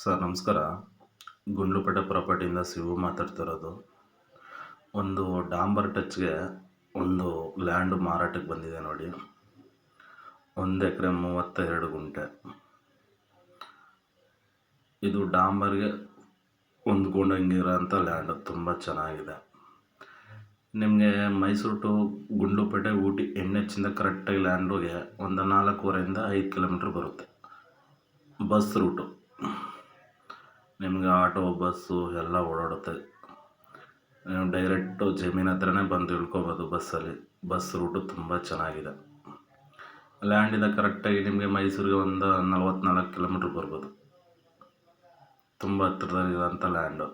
Sir ನಮಸ್ಕಾರ. ಗುಂಡ್ಲುಪೇಟೆ ಪ್ರಾಪರ್ಟಿಯಿಂದ ಶಿವು ಮಾತಾಡ್ತಿರೋದು. ಒಂದು ಡಾಂಬರ್ ಟಚ್ಗೆ ಒಂದು ಲ್ಯಾಂಡ್ ಮಾರಾಟಕ್ಕೆ ಬಂದಿದೆ ನೋಡಿ. 1 ಎಕರೆ 32 ಗುಂಟೆ. ಇದು ಡಾಂಬರ್ಗೆ ಹೊಂದ್ಕೊಂಡಂಗಿರೋಂಥ ಲ್ಯಾಂಡ್, ತುಂಬ ಚೆನ್ನಾಗಿದೆ. ನಿಮಗೆ ಮೈಸೂರು ಟು ಗುಂಡ್ಲುಪೇಟೆ ಊಟಿ NH ಇಂದ ಕರೆಕ್ಟಾಗಿ ಲ್ಯಾಂಡ್ಗೆ ಒಂದು 4.5 5 ಕಿಲೋಮೀಟ್ರ್ ಬರುತ್ತೆ. ಬಸ್ ರೂಟು, ನಿಮಗೆ ಆಟೋ ಬಸ್ಸು ಎಲ್ಲ ಓಡಾಡುತ್ತೆ. ನೀವು ಡೈರೆಕ್ಟು ಜಮೀನ್ ಹತ್ರನೇ ಬಂದು ಇಳ್ಕೊಬೋದು ಬಸ್ಸಲ್ಲಿ. ಬಸ್ ರೂಟು ತುಂಬ ಚೆನ್ನಾಗಿದೆ. ಲ್ಯಾಂಡಿಂದ ಕರೆಕ್ಟಾಗಿ ನಿಮಗೆ ಮೈಸೂರಿಗೆ ಒಂದು 44 ಕಿಲೋಮೀಟ್ರ್ ಬರ್ಬೋದು. ತುಂಬ ಹತ್ರದಲ್ಲಿರೋಂಥ ಲ್ಯಾಂಡು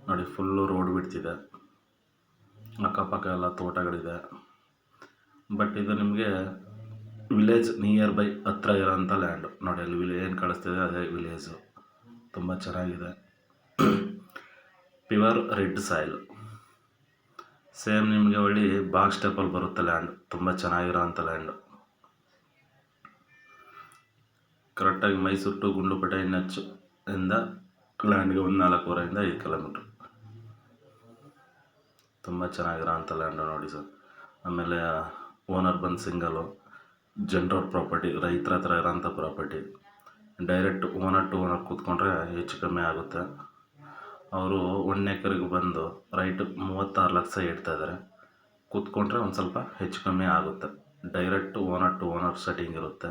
ನೋಡಿ. ಫುಲ್ಲು ರೋಡ್ ಬಿಡ್ತಿದೆ, ಅಕ್ಕಪಕ್ಕ ಎಲ್ಲ ತೋಟಗಳಿದೆ. ಬಟ್ ಇದು ನಿಮಗೆ ವಿಲೇಜ್ ನಿಯರ್ ಬೈ ಹತ್ರ ಇರೋಂಥ ಲ್ಯಾಂಡು ನೋಡಿ. ಅಲ್ಲಿ ಏನು ಕಾಣಿಸ್ತಿದೆ ಅದೇ ವಿಲೇಜು. ತುಂಬ ಚೆನ್ನಾಗಿದೆ. ಪ್ಯೂರ್ ರೆಡ್ ಸಾಯಿಲ್, ಸೇಮ್ ನಿಮಗೆ ಒಳ್ಳೆ ಬಾಕ್ಸ್ ಟೈಪಲ್ಲಿ ಬರುತ್ತೆ ಲ್ಯಾಂಡ್. ತುಂಬ ಚೆನ್ನಾಗಿರೋ ಅಂಥ ಲ್ಯಾಂಡು. ಕರೆಕ್ಟಾಗಿ ಮೈಸೂರು ಟು ಗುಂಡ್ಲುಪೇಟೆ NH ಇಂದ ಲ್ಯಾಂಡ್ಗೆ ಒಂದು 4.5 5 ಕಿಲೋಮೀಟ್ರ್. ತುಂಬ ಚೆನ್ನಾಗಿರೋ ಅಂಥ ಲ್ಯಾಂಡು ನೋಡಿ ಸರ್. ಆಮೇಲೆ ಓನರ್ ಬಂದು ಸಿಂಗಲು, ಜನರಲ್ ಪ್ರಾಪರ್ಟಿ, ರೈತರ ಹತ್ರ ಇರೋಂಥ property. Direct owner to owner ಕೂತ್ಕೊಂಡ್ರೆ ಹೆಚ್ಚು ಕಮ್ಮಿ ಆಗುತ್ತೆ. ಅವರು 1 ಎಕರೆಗೆ ಬಂದು ರೈಟ್ 36 ಲಕ್ಷ ಇಡ್ತಾಯಿದ್ದಾರೆ. ಕೂತ್ಕೊಂಡ್ರೆ ಒಂದು ಸ್ವಲ್ಪ ಹೆಚ್ಚು ಕಮ್ಮಿ ಆಗುತ್ತೆ. Direct owner to owner setting ಇರುತ್ತೆ.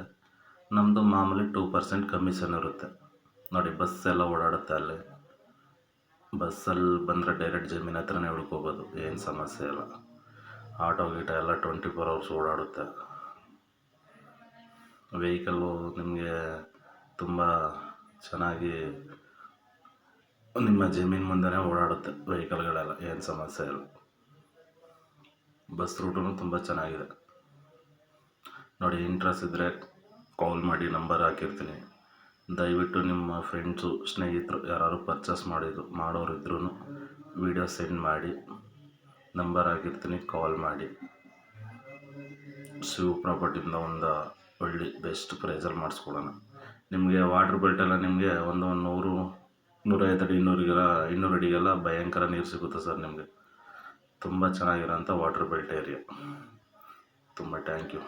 ನಮ್ಮದು ಮಾಮೂಲಿ 2% ಕಮಿಷನ್ ಇರುತ್ತೆ ನೋಡಿ. ಬಸ್ ಎಲ್ಲ ಓಡಾಡುತ್ತೆ ಅಲ್ಲಿ. ಬಸ್ಸಲ್ಲಿ ಬಂದರೆ ಡೈರೆಕ್ಟ್ ಜಮೀನ್ ಹತ್ರನೇ ಉಳ್ಕೋಬೋದು, ಏನು ಸಮಸ್ಯೆ ಇಲ್ಲ. ಆಟೋ ಗೀಟ ಎಲ್ಲ 24 hours ಓಡಾಡುತ್ತೆ. ವೆಹಿಕಲ್ಲು ನಿಮಗೆ ತುಂಬ ಚೆನ್ನಾಗಿ ನಿಮ್ಮ ಜಮೀನು ಮುಂದೆನೇ ಓಡಾಡುತ್ತೆ ವೆಹಿಕಲ್ಗಳೆಲ್ಲ, ಏನು ಸಮಸ್ಯೆ ಇಲ್ಲ. ಬಸ್ ರೂಟೂ ತುಂಬ ಚೆನ್ನಾಗಿದೆ ನೋಡಿ. ಇಂಟ್ರೆಸ್ಟ್ ಇದ್ದರೆ ಕಾಲ್ ಮಾಡಿ, ನಂಬರ್ ಹಾಕಿರ್ತೀನಿ. ದಯವಿಟ್ಟು ನಿಮ್ಮ ಫ್ರೆಂಡ್ಸು ಸ್ನೇಹಿತರು ಯಾರು ಪರ್ಚೇಸ್ ಮಾಡೋರು ಇದ್ರೂ ವಿಡಿಯೋ ಸೆಂಡ್ ಮಾಡಿ, ನಂಬರ್ ಹಾಕಿರ್ತೀನಿ, ಕಾಲ್ ಮಾಡಿ. ಶಿವ್ ಪ್ರಾಪರ್ಟಿಯಿಂದ ಒಂದು ಒಳ್ಳೆ ಬೆಸ್ಟ್ ಪ್ರೈಸಲ್ಲಿ ಮಾಡಿಸ್ಕೊಡೋಣ. ನಿಮಗೆ ವಾಟ್ರ್ ಬೆಲ್ಟೆಲ್ಲ ನಿಮಗೆ ಒಂದು 100 150 ಅಡಿ 200 ಅಡಿಗೆಲ್ಲ ಭಯಂಕರ ನೀರು ಸಿಗುತ್ತೆ ಸರ್. ನಿಮಗೆ ತುಂಬ ಚೆನ್ನಾಗಿರೋಂಥ ವಾಟ್ರ್ ಬೆಲ್ಟ್ ಏರಿಯಾ. ತುಂಬ ಥ್ಯಾಂಕ್ ಯು.